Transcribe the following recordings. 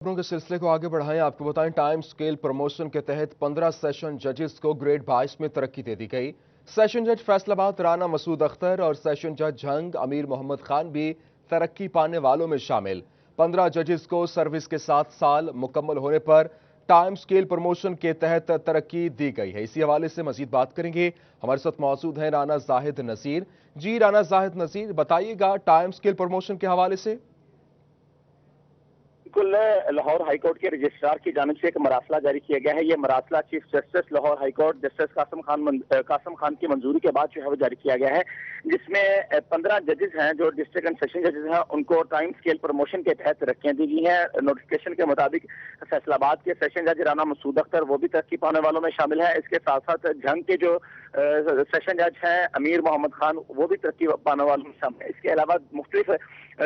खबरों के सिलसिले को आगे बढ़ाएं। आपको बताएं, टाइम स्केल प्रमोशन के तहत 15 सेशन जजेस को ग्रेड 22 में तरक्की दे दी गई। सेशन जज फैसलाबाद राना मसूद अख्तर और सेशन जज झंग अमीर मोहम्मद खान भी तरक्की पाने वालों में शामिल। 15 जजेस को सर्विस के 7 साल मुकम्मल होने पर टाइम स्केल प्रमोशन के तहत तरक्की दी गई है। इसी हवाले से मजीद बात करेंगे। हमारे साथ मौजूद हैं राना जाहिद नसीर। जी राना जाहिद नसीर, बताइएगा टाइम स्केल प्रमोशन के हवाले से। बिल्कुल, लाहौर हाईकोर्ट के रजिस्ट्रार की जानिब से एक मरासला जारी किया गया है। ये मरासला chief justice Lahore high court justice Qasim Khan की मंजूरी के बाद जो है वो जारी किया गया है, जिसमें 15 जजेस हैं जो डिस्ट्रिक्ट एंड सेशन जजेस हैं, उनको टाइम स्केल प्रमोशन के तहत तरक्कियां दी गई हैं। नोटिफिकेशन के मुताबिक फैसलाबाद के सेशन जज राना मसूद अख्तर वो भी तरक्की पाने वालों में शामिल है। इसके साथ साथ झंग के जो सेशन जज हैं अमीर मोहम्मद खान वो भी तरक्की पाने वालों में शामिल है। इसके अलावा मुख्तलिफ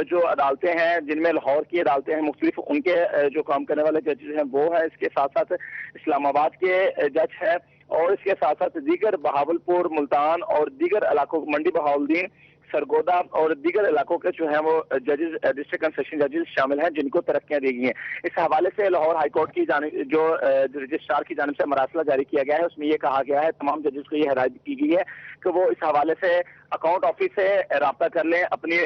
जो अदालतें हैं जिनमें लाहौर की अदालतें हैं मुख्तलिफ उनके जो काम करने वाले जजेस हैं वो है। इसके साथ साथ इस्लामाबाद के जज है और इसके साथ साथ दीगर बहावलपुर, मुल्तान और दीगर इलाकों, मंडी बहाउद्दीन, सरगोदा और दीगर इलाकों के जो है वो जजेस, डिस्ट्रिक्ट एंड सेशन जजेस शामिल हैं जिनको तरक्कियां दी गई हैं। इस हवाले से लाहौर हाईकोर्ट की जानिब जो रजिस्ट्रार की जानिब से मरासला जारी किया गया है, उसमें यह कहा गया है, तमाम जजेस को यह हिदायत की गई है कि वो इस हवाले से अकाउंट ऑफिस से राब्ता कर लें। अपनी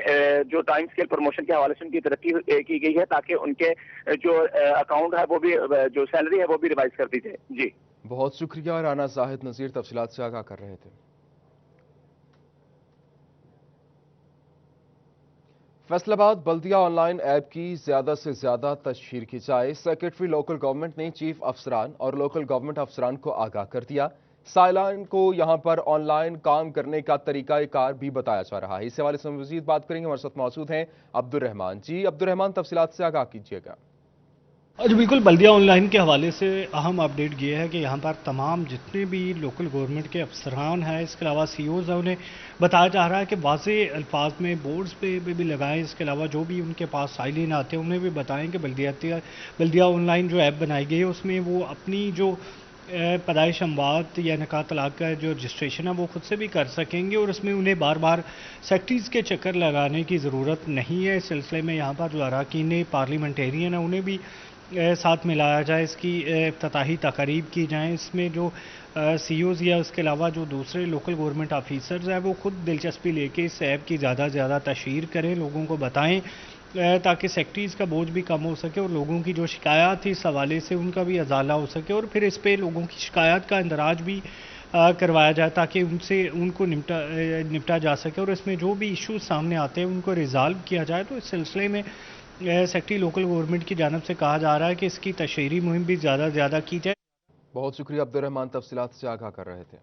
जो टाइम स्केल प्रमोशन के हवाले से उनकी तरक्की की गई है ताकि उनके जो अकाउंट है वो भी, जो सैलरी है वो भी रिवाइज कर दी जाए। जी बहुत शुक्रिया राना जाहिद नसीर, तफसीलात से आगाह कर रहे थे। फैसलाबाद बल्दिया ऑनलाइन ऐप की ज्यादा से ज्यादा तशहीर की जाए। सेक्रेटरी लोकल गवर्नमेंट ने चीफ अफसरान और लोकल गवर्नमेंट अफसरान को आगाह कर दिया। साइलान को यहां पर ऑनलाइन काम करने का तरीका कार भी बताया जा रहा है। इस हवाले से मजीद बात करेंगे। हमारे साथ मौजूद हैं अब्दुल रहमान। जी अब्दुल रहमान, तफसीलात से आगाह कीजिएगा। जी बिल्कुल, बल्दिया ऑनलाइन के हवाले से अहम अपडेट ये है कि यहाँ पर तमाम जितने भी लोकल गवर्नमेंट के अफसरान हैं, इसके अलावा सीईओज़ हैं, उन्हें बताया जा रहा है कि वाज़ेह अल्फाज में बोर्ड्स पे भी लगाएं। इसके अलावा जो भी उनके पास साइलिन आते हैं उन्हें भी बताएं कि बल्दिया ऑनलाइन जो ऐप बनाई गई है उसमें वो अपनी जो पैदाइश अमवात या निकाह तलाक का जो रजिस्ट्रेशन है वो खुद से भी कर सकेंगे और इसमें उन्हें बार बार सेक्रेटरीज़ के चक्कर लगाने की ज़रूरत नहीं है। इस सिलसिले में यहाँ पर जो अरकान पार्लियामेंटेरियन है उन्हें भी साथ मिलाया जाए, इसकी इफ्तिताही तकारीब की जाएँ। इसमें जो सीईओज़ या उसके अलावा जो दूसरे लोकल गवर्नमेंट ऑफिसर्स हैं वो खुद दिलचस्पी लेके इस ऐप की ज़्यादा से ज़्यादा तशहीर करें, लोगों को बताएं ताकि सेक्रेटरीज़ का बोझ भी कम हो सके और लोगों की जो शिकायत थी इस हवाले से उनका भी अजाला हो सके और फिर इस पर लोगों की शिकायत का इंदराज भी करवाया जाए ताकि उनको निपटा जा सके और इसमें जो भी इशूज़ सामने आते हैं उनको रिजॉल्व किया जाए। तो इस सिलसिले में सेक्रेटरी लोकल गवर्नमेंट की जानब से कहा जा रहा है कि इसकी तशहीरी मुहिम भी ज़्यादा से ज़्यादा की जाए। बहुत शुक्रिया अब्दुल रहमान, तफसीलात से आगाह कर रहे थे।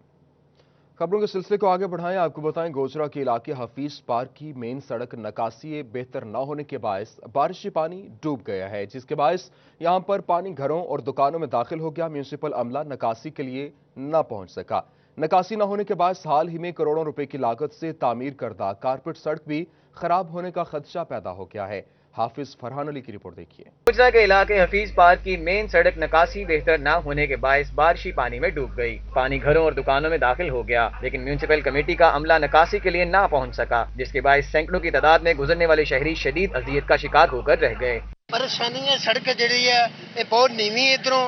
खबरों के सिलसिले को आगे बढ़ाएं। आपको बताएं, गोजरा के इलाके हफीज पार्क की मेन सड़क नकासी बेहतर न होने के बायस बारिशी पानी डूब गया है, जिसके बायस यहां पर पानी घरों और दुकानों में दाखिल हो गया। म्यूनिसिपल अमला नकासी के लिए न पहुंच सका। नकासी न होने के बायस हाल ही में करोड़ों रुपए की लागत से तामीर करदा कारपेट सड़क भी खराब होने का खदशा पैदा हो गया है। हाफिज फरहान अली की रिपोर्ट देखिए। गोजरा के इलाके हफीज पार्क की मेन सड़क नकासी बेहतर न होने के बायस बारिशी पानी में डूब गई। पानी घरों और दुकानों में दाखिल हो गया, लेकिन म्यूनिसिपल कमेटी का अमला नकासी के लिए ना पहुंच सका, जिसके बायस सैकड़ों की तादाद में गुजरने वाले शहरी शदीद अजियत का शिकार होकर रह गए। परेशानी है, सड़क जी है ये बहुत नीवी, इधरों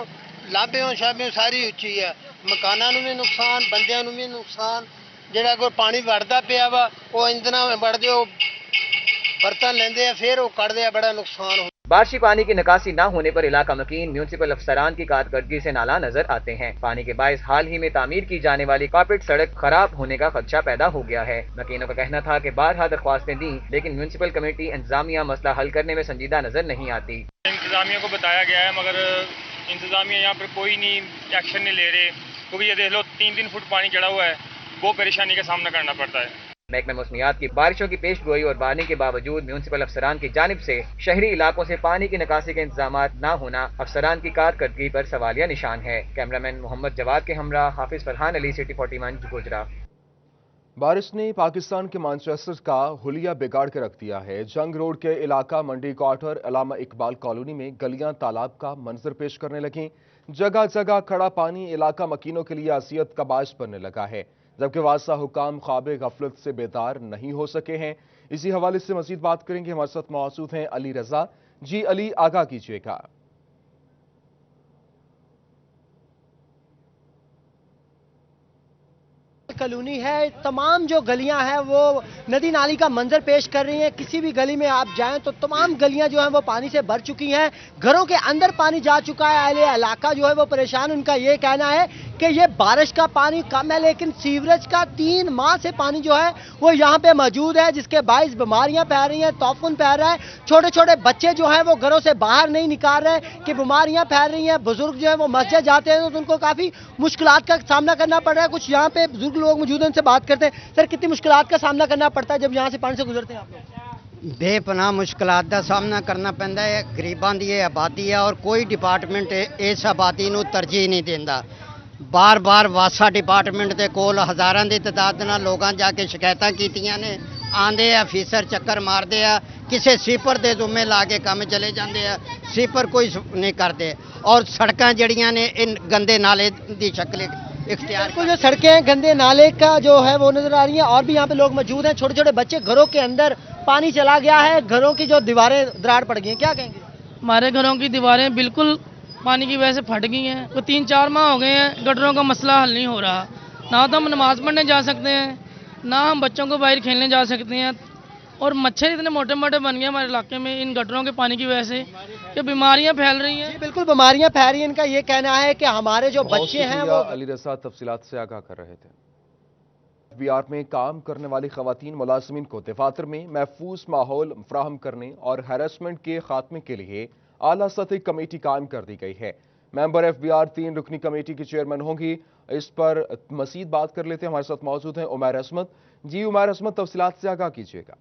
लाभों शाभों सारी उच्ची है, मकाना भी नुकसान, बंदियां भी नुकसान। ਜਿਹੜਾ कोई पानी वड़ता पिया वा वो इंजना वड़ते बर्तन लेंदे फिर वो कटते हैं, बड़ा नुकसान हो। बारिशी पानी की निकासी न होने पर इलाका मकीन म्यूनिसिपल अफसरान की कारकर्दगी से नाला नजर आते हैं। पानी के बायस हाल ही में तामीर की जाने वाली कारपेट सड़क खराब होने का खदशा पैदा हो गया है। मकीनों का कहना था कि बारहा दरख्वास्तें दी, लेकिन म्यूनिसिपल कमेटी इंतजामिया मसला हल करने में संजीदा नजर नहीं आती। इंतजामिया को बताया गया है मगर इंतजामिया यहाँ पर कोई नहीं एक्शन नहीं ले रहे, क्योंकि ये देख लो 3-3 फुट पानी चढ़ा हुआ है, वो परेशानी का सामना करना पड़ता है। महकमा मौसमियात की बारिशों की पेश गोई और बानी के बावजूद म्यूनिसिपल अफसरान की जानिब से शहरी इलाकों से पानी की निकासी के इंतजाम न होना अफसरान की कारकर्दगी पर सवालिया निशान है। कैमरामैन मोहम्मद जवाद के हमरा हाफिज फरहान अली, सिटी 41 गोजरा। बारिश ने पाकिस्तान के मैनचेस्टर का हुलिया बिगाड़ के रख दिया है। जंग रोड के इलाका मंडी क्वार्टर अलामा इकबाल कॉलोनी में गलियां तालाब का मंजर पेश करने लगी। जगह जगह खड़ा पानी इलाका मकीनों के लिए असियत का बायस बनने लगा है, जबकि वासा हुकाम ख्वाब गफलत से बेदार नहीं हो सके हैं। इसी हवाले से मजीद बात करेंगे। हमारे साथ मौजूद हैं अली रजा। जी अली, आगाह कीजिएगा। कॉलोनी है, तमाम जो गलियां हैं वो नदी नाली का मंजर पेश कर रही हैं। किसी भी गली में आप जाएं तो तमाम गलियां जो हैं वो पानी से भर चुकी हैं, घरों के अंदर पानी जा चुका है। अहले इलाका जो है वो परेशान, उनका ये कहना है कि ये बारिश का पानी कम है लेकिन सीवरेज का 3 माह से पानी जो है वो यहाँ पे मौजूद है, जिसके बायस बीमारियां फैल रही हैं, तौफून फैल रहा है। छोटे छोटे बच्चे जो हैं वो घरों से बाहर नहीं निकाल रहे कि बीमारियां फैल रही हैं। बुजुर्ग जो है वो मस्जिद जाते हैं तो उनको काफी मुश्किलात का सामना करना पड़ रहा है। कुछ यहाँ पे बुजुर्ग लोग मौजूद हैं, उनसे बात करते हैं। सर, कितनी मुश्किलात का सामना करना पड़ता है जब यहाँ से पानी से गुजरते हैं आप लोग? बेपनाह मुश्किलात का सामना करना पैंदा है। गरीबां दी ये आबादी है और कोई डिपार्टमेंट इस आबादी ਨੂੰ ਤਰਜੀਹ नहीं देंदा। बार बार वासा डिपार्टमेंट के कोल हज़ारां की तादाद नाल लोगां जाके शिकायतां कीतियां ने, आंदे आ अफीसर चक्कर मारते आ, किसी सीपर के जुम्मे ला के काम चले जाते हैं, सीपर कोई नहीं करते और सड़कां जड़ियां ने इन गंदे नाले की शक्ल इख्तियार। जो सड़कें हैं, गंदे नाले का जो है वो नजर आ रही है और भी यहाँ पे लोग मौजूद हैं। छोटे छोटे बच्चे, घरों के अंदर पानी चला गया है, घरों की जो दीवारें दरार पड़ गई हैं, क्या कहेंगे? हमारे घरों की दीवारें बिल्कुल पानी की वजह से फट गई हैं। वो 3-4 माह हो गए हैं, गटरों का मसला हल नहीं हो रहा। ना तो हम नमाज पढ़ने जा सकते हैं, ना हम बच्चों को बाहर खेलने जा सकते हैं और मच्छर इतने मोटे मोटे बन गए हमारे इलाके में इन गटरों के पानी की वजह से कि बीमारियां फैल रही हैं। बिल्कुल बीमारियां फैल रही हैं। इनका ये कहना है कि हमारे जो बच्चे हैं वो अली रज़ा तफसीलात से आगाह कर रहे थे। बिहार में काम करने वाली खवातीन मुलाजिमीन को दफातर में महफूज माहौल फराहम करने और हैरेसमेंट के खात्मे के लिए आला सतही कमेटी कायम कर दी गई है। मेंबर FBR 3 रुकनी कमेटी की चेयरमैन होंगी। इस पर मजीद बात कर लेते हैं। हमारे साथ मौजूद हैं उमैर असमत। जी उमैर असमत, तफसीलात से आगाह कीजिएगा।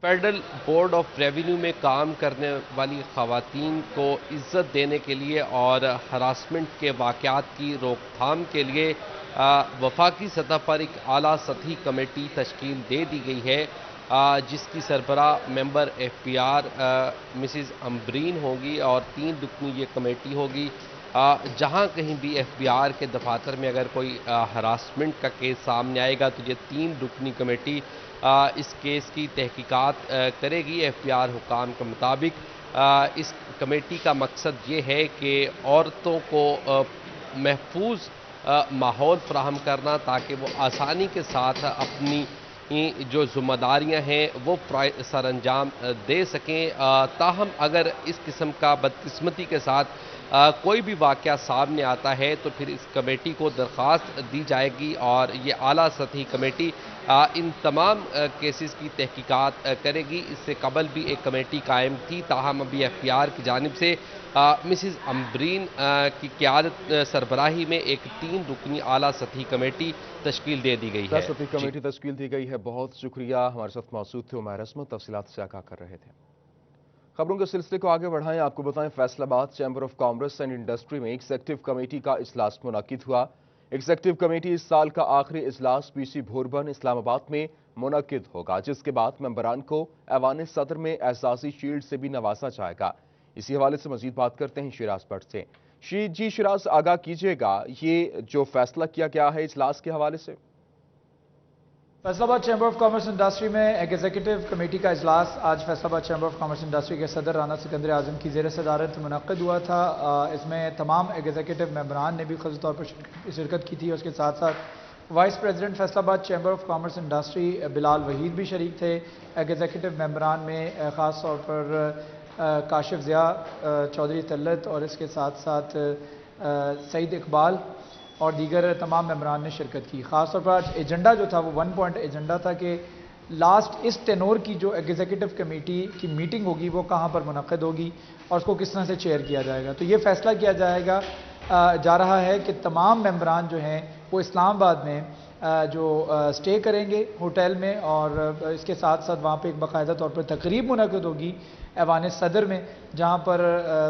फेडरल बोर्ड ऑफ रेवेन्यू में काम करने वाली खवातीन को इज्जत देने के लिए और हरासमेंट के वाक़यात की रोकथाम के लिए वफाकी सतह पर एक आला सतही कमेटी तश्कील दे दी गई है, जिसकी सरबरा मेंबर FBR मिसिज अम्बरीन होगी और 3 रुकनी ये कमेटी होगी। जहां कहीं भी FBR के दफातर में अगर कोई हरासमेंट का केस सामने आएगा तो ये 3 रुकनी कमेटी इस केस की तहकीकात करेगी। FBR हुकाम के मुताबिक इस कमेटी का मकसद ये है कि औरतों को महफूज माहौल फराहम करना ताकि वो आसानी के साथ अपनी जो जिम्मेदारियां हैं वो सर अंजाम दे सकें। ताहम अगर इस किस्म का बदकिस्मती के साथ कोई भी वाक़या सामने आता है तो फिर इस कमेटी को दरख्वास्त दी जाएगी और ये आला सतही कमेटी इन तमाम केसेस की तहकीकात करेगी। इससे कबल भी एक कमेटी कायम थी, ताहम अभी FBR की जानिब से मिसिज अम्बरीन की क़यादत सरबराही में एक 3 रुकनी आला सतही कमेटी तश्कील दे दी गई है। सतही कमेटी तश्कील दी गई है। बहुत शुक्रिया। हमारे साथ मौजूद थे उमैर असमत, तफसीलात से आगाह कर रहे थे। खबरों के सिलसिले को आगे बढ़ाएं। आपको बताएं, Faisalabad chamber of commerce and industry में एग्जीक्यूटिव कमेटी का इजलास मुनक्किद हुआ। एग्जीक्यूटिव कमेटी इस साल का आखिरी इजलास PC भोरबन इस्लामाबाद में मुनक्किद होगा, जिसके बाद मेंबरान को ऐवान सदर में एजाजी शील्ड से भी नवाजा जाएगा। इसी हवाले से मजीद बात करते हैं शिराज भट्ट से। जी शिराज, आगाह कीजिएगा, ये जो फैसला किया गया है इजलास के हवाले से। Faisalabad chamber of commerce industry में एक एग्जीक्यूटिव कमेटी का इजलास आज Faisalabad chamber of commerce industry के सदर राना सिकंदर आजम की ज़ेर सदारत मुनक्किद हुआ था। इसमें तमाम एग्जीक्यूटिव मेंबरान ने भी खास तौर पर शिरकत की थी। उसके साथ साथ vice president Faisalabad chamber of commerce industry Bilal Waheed भी शरीक थे। एग्जीक्यूटिव मेंबरान में ख़ास तौर पर काशिफ ज़िया, चौधरी तल्लत और इसके साथ साथ सईद इकबाल और दीगर तमाम मेंबरान ने शिरकत की। ख़ास तौर पर एजेंडा जो था वो 1 पॉइंट एजेंडा था कि लास्ट इस टेनोर की जो एग्जीक्यूटिव कमेटी की मीटिंग होगी वो कहाँ पर मुनक्किद होगी और उसको किस तरह से चेयर किया जाएगा। तो ये फैसला किया जाएगा जा रहा है कि तमाम मेंबरान जो हैं वो इस्लामाबाद में जो स्टे करेंगे होटल में और इसके साथ साथ वहाँ पे एक बाकायदा तौर पर तकरीब मुनक्किद होगी ऐवान सदर में, जहाँ पर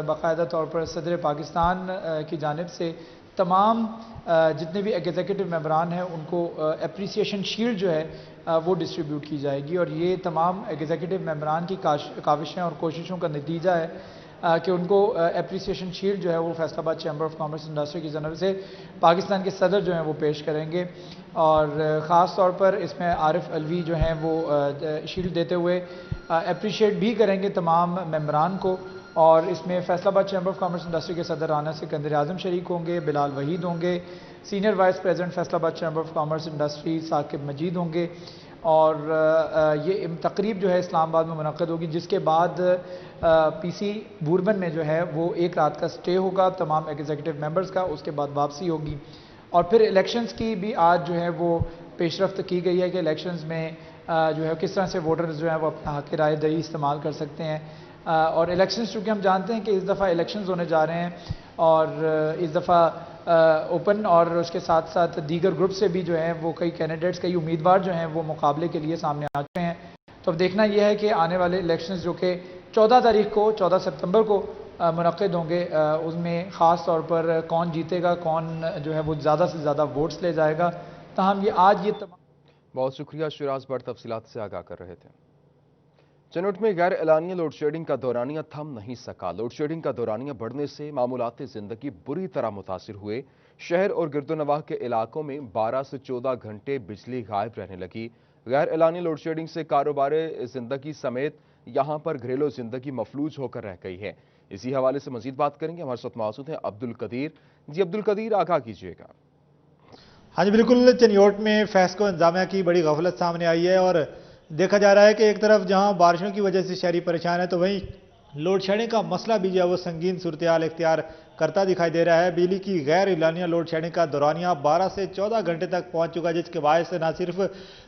बाकायदा तौर पर सदर पाकिस्तान की जानिब से तमाम जितने भी एग्जीक्यूटिव मेंबरान हैं उनको एप्रिसिएशन शील्ड जो है वो डिस्ट्रीब्यूट की जाएगी। और ये तमाम एग्जीक्यूटिव मेंबरान की काविशें और कोशिशों का नतीजा है कि उनको एप्रिसिएशन शील्ड जो है वो Faisalabad chamber of commerce industry की जानब से पाकिस्तान के सदर जो हैं वो पेश करेंगे। और ख़ास तौर पर इसमें आरिफ अलवी जो हैं वो शील्ड देते हुए अप्रिशिएट भी करेंगे तमाम मेंबरान को और इसमें Faisalabad chamber of commerce industry के सदर राना सिकंदर आजम शरीक होंगे, बिलाल वहीद होंगे, senior vice president Faisalabad chamber of commerce industry Saqib Majeed होंगे। और ये तकरीब जो है इस्लामाबाद में मुनक़्क़द होगी, जिसके बाद पीसी बूरबन में जो है वो एक रात का स्टे होगा तमाम एग्जीक्यूटिव मेंबर्स का, उसके बाद वापसी होगी। और फिर इलेक्शंस की भी आज जो है वो पेशरफ्त की गई है कि इलेक्शंस में जो है किस तरह से वोटर्स जो है वो अपना हक़ राय दही इस्तेमाल कर सकते हैं। और इलेक्शंस चूँकि हम जानते हैं कि इस दफ़ा इलेक्शंस होने जा रहे हैं और इस दफ़ा ओपन और उसके साथ साथ दीगर ग्रुप से भी जो है वो कई कैंडिडेट्स, कई उम्मीदवार जो हैं वो मुकाबले के लिए सामने आ चुके हैं। तो अब देखना यह है कि आने वाले इलेक्शंस जो कि 14 तारीख को 14 सितंबर को मुनक़्क़िद होंगे, उसमें ख़ास तौर पर कौन जीतेगा, कौन जो है वो ज़्यादा से ज़्यादा वोट्स ले जाएगा। ताहम ये आज ये बहुत शुक्रिया शिराज भट्ट तफसीलात से आगाह कर रहे थे। चनोट में गैर एलानिया लोड शेडिंग का दौरानिया थम नहीं सका। लोड शेडिंग का दौरानिया बढ़ने से मामूलाती जिंदगी बुरी तरह मुतासिर हुए। शहर और गिरदोनवाह के इलाकों में 12 से 14 घंटे बिजली गायब रहने लगी। गैर एलानिया लोड शेडिंग से कारोबार जिंदगी समेत यहां पर घरेलू जिंदगी मफलूज होकर रह गई है। इसी हवाले से मजीद बात करेंगे, हमारे साथ मौजूद हैं अब्दुल कदीर। जी अब्दुल कदीर, आगाह कीजिएगा। हाँ जी बिल्कुल, चनियोट में फैस्को इंतजामिया की बड़ी गफलत सामने आई है और देखा जा रहा है कि एक तरफ जहां बारिशों की वजह से शहरी परेशान है, तो वहीं लोड शेडिंग का मसला भी जो है वो संगीन सूरत-ए-हाल इख्तियार करता दिखाई दे रहा है। बिजली की गैर एलानिया लोड शेडिंग का दौरानिया 12 से 14 घंटे तक पहुंच चुका है, जिसके बायस से न सिर्फ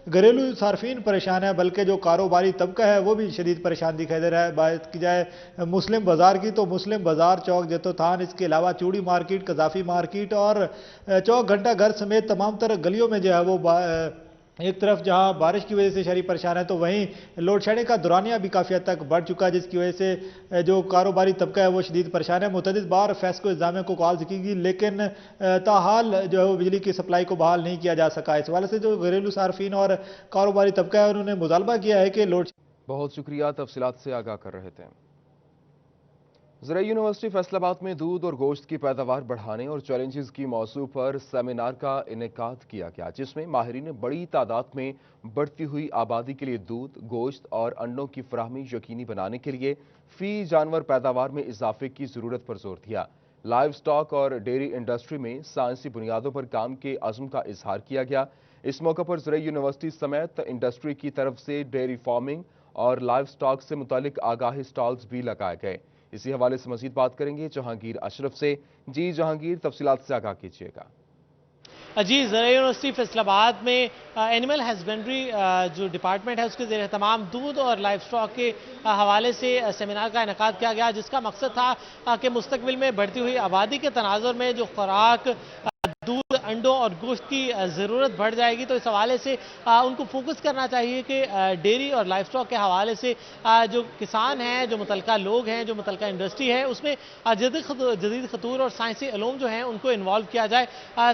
घरेलू सार्फिन परेशान है बल्कि जो कारोबारी तबका है वो भी शदीद परेशान दिखाई दे रहा है। बात की जाए मुस्लिम बाज़ार की, तो मुस्लिम बाज़ार, चौक जतो थान, इसके अलावा चूड़ी मार्केट, कजाफी मार्केट और चौक घंटा घर समेत तमाम तरह गलियों में जो है वो एक तरफ जहां बारिश की वजह से शहरी परेशान है, तो वहीं लोड शेडिंग का दौरानिया भी काफ़ी हद तक बढ़ चुका है, जिसकी वजह से जो कारोबारी तबका है वो शदीद परेशान है। मुतअद्दिद बार फैस्को इंतजामिया को कॉल की गई, लेकिन ताहाल जो है वो बिजली की सप्लाई को बहाल नहीं किया जा सका। इस हवाले से जो घरेलू सार्फिन और कारोबारी तबका है उन्होंने मुतालबा किया है कि लोड। बहुत शुक्रिया, तफसीलात से आगाह कर रहे थे। ज़राई यूनिवर्सिटी फैसलाबाद में दूध और गोश्त की पैदावार बढ़ाने और चैलेंजेस की मौजू पर सेमिनार का इनेकाद किया गया, जिसमें माहिरीन ने बड़ी तादाद में बढ़ती हुई आबादी के लिए दूध, गोश्त और अंडों की फराहमी यकीनी बनाने के लिए फी जानवर पैदावार में इजाफे की ज़रूरत पर जोर दिया। लाइव स्टॉक और डेयरी इंडस्ट्री में साइंसी बुनियादों पर काम के अज़्म का इजहार किया गया। इस मौके पर ज़राई यूनिवर्सिटी समेत इंडस्ट्री की तरफ से डेयरी फार्मिंग और लाइव स्टॉक से मुतालिक आगाही स्टॉल्स भी लगाए गए। इसी हवाले से मजीद बात करेंगे जहांगीर अशरफ से। जी जहांगीर, तफसीलात से आगाह कीजिएगा। जी, ज़राई यूनिवर्सिटी फैसलाबाद में एनिमल हस्बेंड्री जो डिपार्टमेंट है उसके ज़रिए तमाम दूध और लाइव स्टॉक के हवाले से सेमिनार का इनेकाद किया गया, जिसका मकसद था कि मुस्तकबिल में बढ़ती हुई आबादी के तनाजुर में जो खुराक दूध, अंडों और गोश्त की ज़रूरत बढ़ जाएगी, तो इस हवाले से उनको फोकस करना चाहिए कि डेयरी और लाइफ स्टॉक के हवाले से जो किसान हैं, जो मुतलका लोग हैं, जो मुतलका इंडस्ट्री है, उसमें जदीद खतूर और साइंसी इल्म जो हैं उनको इन्वॉल्व किया जाए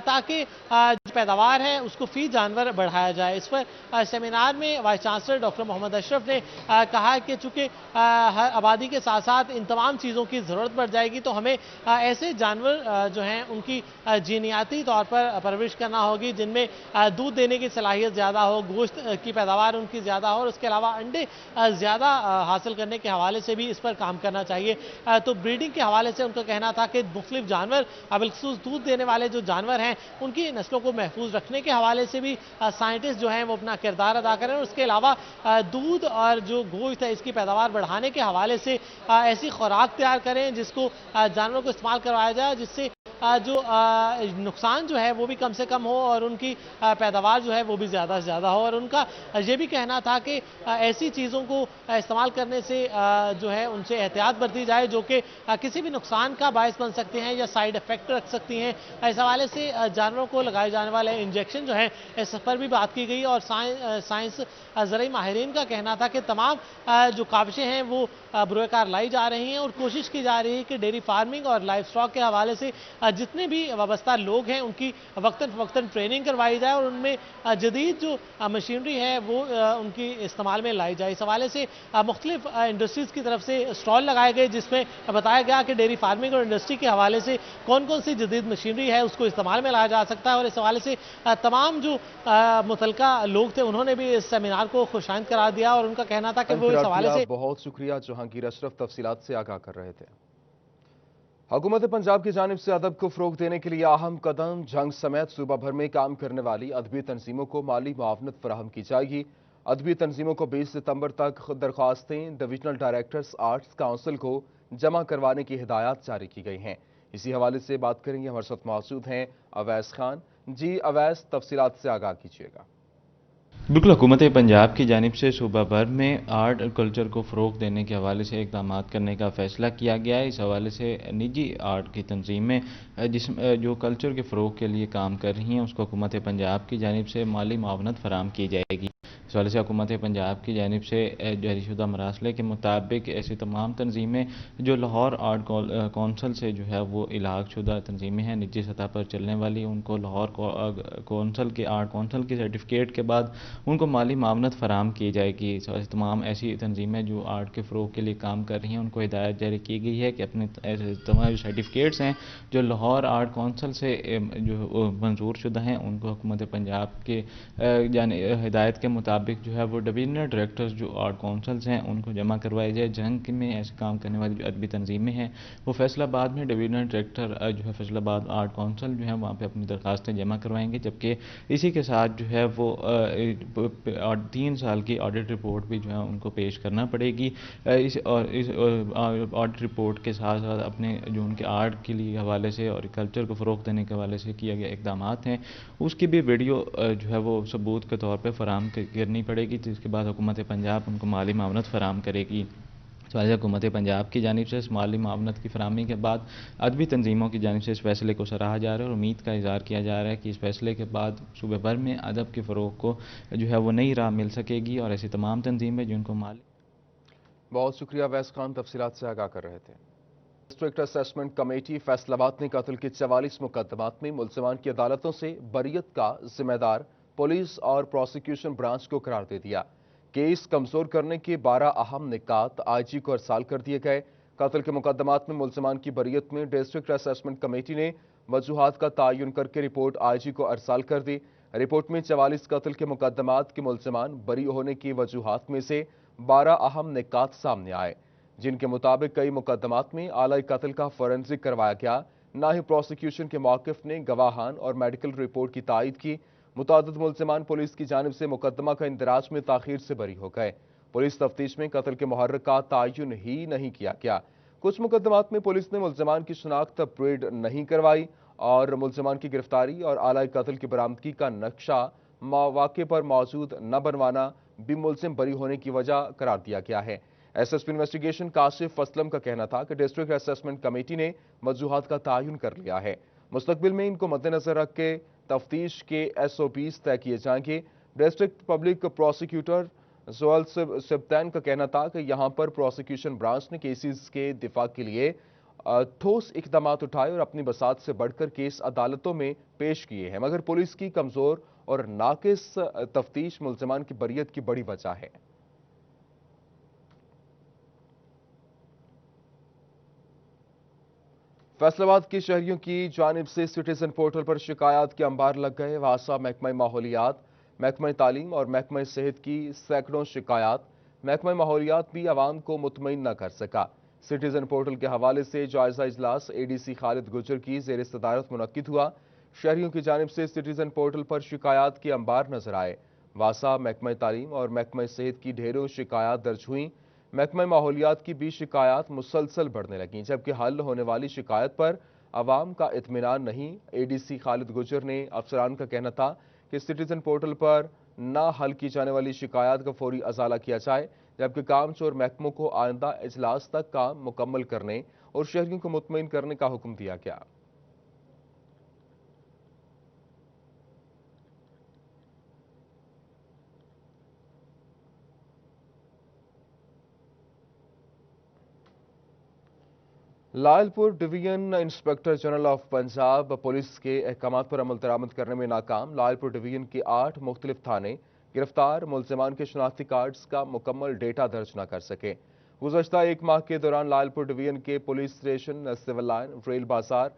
ताकि जो पैदावार है उसको फी जानवर बढ़ाया जाए। इस पर सेमिनार में vice chancellor doctor Mohammad Ashraf ने कहा कि चूँकि हर आबादी के साथ साथ इन तमाम चीज़ों की ज़रूरत बढ़ जाएगी, तो हमें ऐसे जानवर जो हैं उनकी जीनियाती तौर पर परवरिश करना होगी जिनमें दूध देने की सलाहियत ज़्यादा हो, गोश्त की पैदावार उनकी ज़्यादा हो और उसके अलावा अंडे ज़्यादा हासिल करने के हवाले से भी इस पर काम करना चाहिए। तो ब्रीडिंग के हवाले से उनका कहना था कि मुख्तलिफ जानवर, बिलखसूस दूध देने वाले जो जानवर हैं उनकी नस्लों को महफूज रखने के हवाले से भी साइंटिस्ट जो हैं वो अपना किरदार अदा करें और उसके अलावा दूध और जो गोश्त है इसकी पैदावार बढ़ाने के हवाले से ऐसी खुराक तैयार करें जिसको जानवरों को इस्तेमाल करवाया जाए, जिससे जो नुकसान जो है वो भी कम से कम हो और उनकी पैदावार जो है वो भी ज़्यादा से ज़्यादा हो। और उनका ये भी कहना था कि ऐसी चीज़ों को इस्तेमाल करने से जो है उनसे एहतियात बरती जाए जो कि किसी भी नुकसान का बायस बन सकते हैं या साइड इफ़ेक्ट रख सकती हैं। इस हवाले से जानवरों को लगाए जाने वाले इंजेक्शन जो है इस पर भी बात की गई और साइंस ज़राई माहिरीन का कहना था कि तमाम जो काविशें हैं वो बुरोकार लाई जा रही हैं और कोशिश की जा रही है कि डेयरी फार्मिंग और लाइफ स्टॉक के हवाले से जितने भी वाबस्ता लोग हैं उनकी वक्तन फ़वक्तन ट्रेनिंग करवाई जाए और उनमें जदीद जो मशीनरी है वो उनकी इस्तेमाल में लाई जाए। इस हवाले से मुख्तलिफ इंडस्ट्रीज़ की तरफ से स्टॉल लगाए गए जिसमें बताया गया कि डेयरी फार्मिंग और इंडस्ट्री के हवाले से कौन कौन सी जदीद मशीनरी है उसको इस्तेमाल में लाया जा सकता है। और इस हवाले से तमाम जो मुतलका लोग थे उन्होंने भी इस सेमिनार को खुशाइंद करार दिया और उनका कहना था कि वो इस हवाले से बहुत शुक्रिया। जहांगीर अशरफ तफसीलात से आगाह कर रहे थे। हुकूमत पंजाब की जानिब से अदब को फ़रोग़ देने के लिए अहम कदम, जंग समेत सूबा भर में काम करने वाली अदबी तंजीमों को माली मुआवनत फराहम की जाएगी। अदबी तंजीमों को 20 सितंबर तक दरख्वास्तें डिवीजनल डायरेक्टर्स आर्ट्स काउंसिल को जमा करवाने की हिदायत जारी की गई हैं। इसी हवाले से बात करेंगे, हमारे साथ मौजूद हैं अवैस खान। जी अवैस, तफसीलात से आगाह कीजिएगा। बिल्कुल, हुकूमत पंजाब की जानिब से सूबा भर में आर्ट और कल्चर को फ़रोग़ देने के हवाले से इक़दाम करने का फ़ैसला किया गया है। इस हवाले से निजी आर्ट की तंजीमें जो कल्चर के फ़रोग़ के लिए काम कर रही हैं उसको हुकूमत पंजाब की जानिब से माली मुआवनत फराहम की जाएगी। इस हवाले से हुकूमत पंजाब की जानिब से जारीशुदा मरासले के मुताबिक ऐसी तमाम तंजीमें जो लाहौर आर्ट कौंसल से जो है वो इलाक़शुदा तंजीमें हैं निजी सतह पर चलने वाली, उनको लाहौर कौंसल के आर्ट कौंसल के सर्टिफिकेट के बाद उनको माली मामनत फराहम की जाएगी। तमाम ऐसी तंजीमें जो आर्ट के फ़रोग़ के लिए काम कर रही हैं उनको हिदायत जारी की गई है कि अपने तमाम सर्टिफिकेट्स हैं जो लाहौर आर्ट कौंसल से जो मंजूर शुदा हैं उनको हुकूमत पंजाब के हिदायत के मुताबिक जो है वो डिवीजनल डायरेक्टर्स जो आर्ट कौंसल्स हैं उनको जमा करवाए जाए। जंग में ऐसे काम करने वाली जो अदबी तंजीमें हैं वो फैसलाबाद में डिवीजनल डायरेक्टर जो है फैसलाबाद आर्ट कौंसल जो है वहाँ पर अपनी दरख्वास्तें जमा करवाएंगे, जबकि इसी के साथ जो है वो 3 साल की ऑडिट रिपोर्ट भी जो है उनको पेश करना पड़ेगी। इस ऑडिट रिपोर्ट के साथ साथ अपने जो उनके आर्ट के लिए हवाले से और कल्चर को फ़रोग़ देने के हवाले से किए गए इक़दाम हैं उसकी भी वीडियो जो है वो सबूत के तौर पर फराहम करनी पड़ेगी, जिसके बाद हुकूमत पंजाब उनको माली मामनत फराहम करेगी। हुकूमत पंजाब की जानिब से इस माली मामनत की फराहमी के बाद अदबी तंजीमों की जानिब से इस फैसले को सराहा जा रहा है और उम्मीद का इज़हार किया जा रहा है कि इस फैसले के बाद सूबे भर में अदब के फ़रोग़ को जो है वो नई राह मिल सकेगी और ऐसी तमाम तंजीमें जिनको माली। बहुत शुक्रिया अवैस खान, तफसीलात से आगाह कर रहे थे। डिस्ट्रिक्ट असेसमेंट कमेटी फैसलाबाद ने कत्ल के 44 मुकदमात में मुल्ज़िमान की अदालतों से बरियत का जिम्मेदार पुलिस और प्रोसिक्यूशन ब्रांच को करार दे दिया। केस कमजोर करने के 12 अहम निकात आईजी को अरसाल कर दिए गए। कत्ल के मुकदमात में मुल्ज़िमान की बरियत में डिस्ट्रिक्ट असेसमेंट कमेटी ने वजूहात का तयन करके रिपोर्ट आईजी को अरसाल कर दी। रिपोर्ट में 44 कत्ल के मुकदमात के मुल्ज़िमान बरी होने की वजूहात में से 12 अहम निकात सामने आए, जिनके मुताबिक कई मुकदमात में आला कत्ल का फोरेंसिक करवाया गया, ना ही प्रोसिक्यूशन के मौक़िफ़ ने गवाहान और मेडिकल रिपोर्ट की तायद की। मुतादिद मुल्ज़िमान पुलिस की जानिब से मुकदमा का इंदराज में ताख़ीर से बरी हो गए। पुलिस तफ्तीश में कत्ल के मुहर्रिक का तयन ही नहीं किया गया। कुछ मुकदमात में पुलिस ने मुल्ज़िमान की शनाख्त अपग्रेड नहीं करवाई और मुल्ज़िमान की गिरफ्तारी और आला कत्ल की बरामदगी का नक्शा मौके पर मौजूद न बनवाना भी मुल्ज़िम बरी होने की वजह करार दिया गया है। एसएसपी इन्वेस्टिगेशन काशिफ असलम का कहना था कि डिस्ट्रिक्ट असेसमेंट कमेटी ने वजूहात का तयन कर लिया है। मुस्तकबिल में इनको मद्देनजर रख के तफ्तीश के SOPs तय किए जाएंगे। District public prosecutor Joel Sibtain का कहना था कि यहां पर प्रोसिक्यूशन ब्रांच ने केसेस के दिफा के लिए ठोस इकदाम उठाए और अपनी बसात से बढ़कर केस अदालतों में पेश किए हैं, मगर पुलिस की कमजोर और नाकिस तफ्तीश मुल्ज़िमान की बरियत की बड़ी वजह है। फैसलाबाद के शहरियों की जानिब से सिटीजन पोर्टल पर शिकायत के अंबार लग गए। वासा महकमा माहौलियात, महकमा तालीम और महकमा सेहत की सैकड़ों शिकायत। महकमा माहौलियात भी आवाम को मुतमईन न कर सका। सिटीजन पोर्टल के हवाले से जायजा इजलास ADC खालिद गुजर की ज़ेर सदारत मुनक्किद हुआ। शहरियों की जानिब से सिटीजन पोर्टल पर शिकायत के अंबार नजर आए। वासा, महकमा तालीम और महकमा सेहत की ढेरों शिकायत दर्ज हुई। महकमा माहौलियात की भी शिकायत मुसलसल बढ़ने लगी, जबकि हल होने वाली शिकायत पर आवाम का इत्मीनान नहीं। ADC खालिद गुजर ने अफसरान का कहना था कि सिटीजन पोर्टल पर ना हल की जाने वाली शिकायत का फौरी अजाला किया जाए, जबकि काम चोर महकमों को आइंदा इजलास तक काम मुकम्मल करने और शहरियों को मुतमईन करने का हुक्म दिया गया। Lalpur division inspector general of Punjab police के अहकाम पर अमल दरामद करने में नाकाम। लालपुर डिवीजन के 8 मुख्तलिफ थाने गिरफ्तार मुलजमान के शनाख्ती कार्ड्स का मुकम्मल डेटा दर्ज न कर सके। गुज़श्ता एक माह के दौरान लालपुर डिवीजन के police station, civil line, rail बाजार,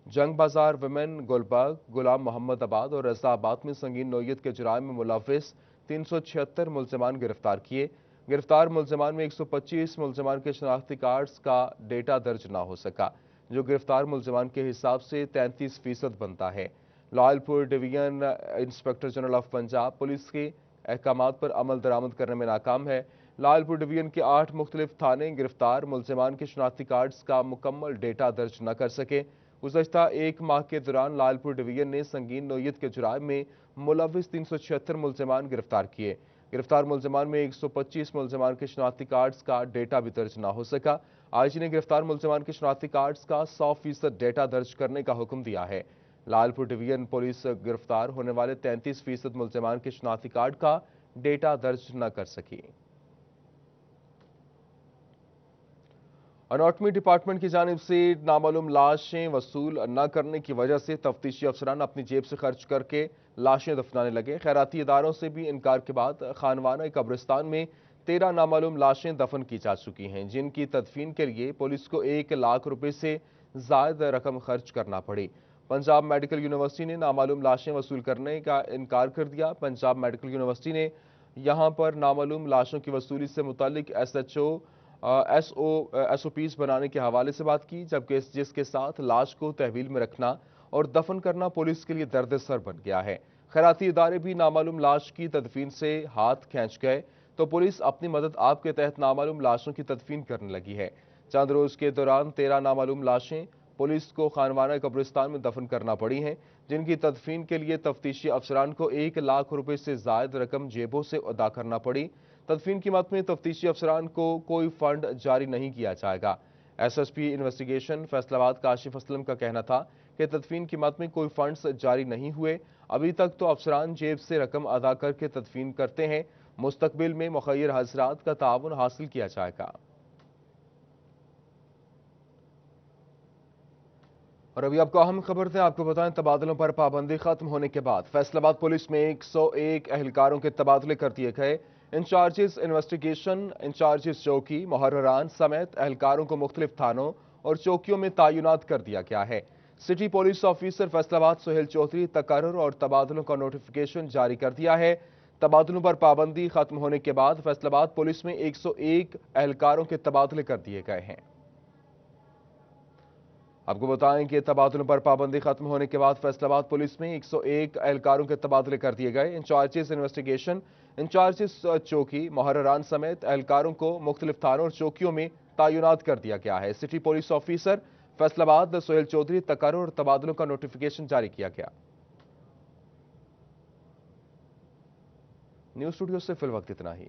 जंग बाजार, विमेन, गुलबर्ग, गुलाम मोहम्मद आबाद और रजाबाद में संगीन नौयत के जुराइम में मुलव्विस 376 मुलजमान गिरफ्तार किए। गिरफ्तार मुलजमान में 125 मुलजमान के शनाख्ती कार्ड्स का डेटा दर्ज ना हो सका, जो गिरफ्तार मुलजमान के हिसाब से 33% बनता है। Lalpur division inspector general of Punjab police के अहकाम पर अमल दरामद करने में नाकाम है। लालपुर डिवीजन के 8 मुख्तलिफ थाने गिरफ्तार मुलजमान के शनाख्ती कार्ड्स का मुकम्मल डेटा दर्ज न कर सके। गुज़श्ता एक माह के दौरान लालपुर डिवीजन ने संगीन नौयत के जुराइम में मुलव्विस 376 मुलजमान गिरफ्तार किए। गिरफ्तार मुलजमान में 125 मुलजमान के शनाख्ती कार्ड्स का डेटा भी दर्ज न हो सका। आईजी ने गिरफ्तार मुलजमान के शनाख्ती कार्ड्स का 100% डेटा दर्ज करने का हुक्म दिया है। लालपुर डिवीजन पुलिस गिरफ्तार होने वाले 33% मुलजमान के शनाख्ती कार्ड का डेटा दर्ज न कर सकी। अनाटमी डिपार्टमेंट की जानिब से नामालूम लाशें वसूल न करने की वजह से तफ्तीशी अफसरान अपनी जेब से खर्च करके लाशें दफनाने लगे। खैराती इदारों से भी इनकार के बाद खानवाना कब्रिस्तान में 13 नामालूम लाशें दफन की जा चुकी हैं, जिनकी तदफीन के लिए पुलिस को 1 लाख रुपए से जायद रकम खर्च करना पड़ी। पंजाब मेडिकल यूनिवर्सिटी ने नामालूम लाशें वसूल करने का इनकार कर दिया। पंजाब मेडिकल यूनिवर्सिटी ने यहां पर नामालूम लाशों की वसूली से मुतालिक SOPs बनाने के हवाले से बात की, जबकि जिसके साथ लाश को तहवील में रखना और दफन करना पुलिस के लिए दर्द-ए-सर बन गया है। खैराती इदारे भी नामालूम लाश की तदफीन से हाथ खींच गए तो पुलिस अपनी मदद आप के तहत नामालूम लाशों की तदफीन करने लगी है। चंद रोज के दौरान 13 नामालूम लाशें पुलिस को खानवाना कब्रिस्तान में दफन करना पड़ी हैं, जिनकी तदफीन के लिए तफ्तीशी अफसरान को 1 लाख रुपए से जायद रकम जेबों से अदा करना पड़ी। तदफीन की मद में तफ्तीशी अफसरान को कोई फंड जारी नहीं किया जाएगा। SSP इन्वेस्टिगेशन फैसलाबाद काशिफ असलम का कहना था कि तदफीन की मद में कोई फंड्स जारी नहीं हुए। अभी तक तो अफसरान जेब से रकम अदा करके तदफीन करते हैं। मुस्तकबिल में मुखय्यर हजरात का ताउन हासिल किया जाएगा। और अभी आपको अहम खबर थे, आपको बताएं तबादलों पर पाबंदी खत्म होने के बाद फैसलाबाद पुलिस में 101 एहलकारों के तबादले कर दिए गए। इंचार्जेस इन्वेस्टिगेशन, इंचार्जेस चौकी, मुहर्ररान समेत एहलकारों को मुख्तलिफ थानों और चौकियों में तैनात कर दिया गया है। City police officer Faisalabad Suhail Chaudhry तकर्रुर और तबादलों का नोटिफिकेशन जारी कर दिया है। तबादलों पर पाबंदी खत्म होने के बाद फैसलाबाद पुलिस में 101 एहलकारों के तबादले कर दिए गए हैं। आपको बताएं कि तबादलों पर पाबंदी खत्म होने के बाद फैसलाबाद पुलिस में 101 एहलकारों के तबादले कर दिए गए। इंचार्जेस इन्वेस्टिगेशन, इंचार्जेस चौकी, मुहर्ररान समेत एहलकारों को मुख्तलिफ थानों और चौकियों में तैनात कर दिया गया है। City police officer Faisalabad Suhail Chaudhry तकर्रुर और तबादलों का नोटिफिकेशन जारी किया गया। न्यूज स्टूडियो से फिल वक्त इतना ही।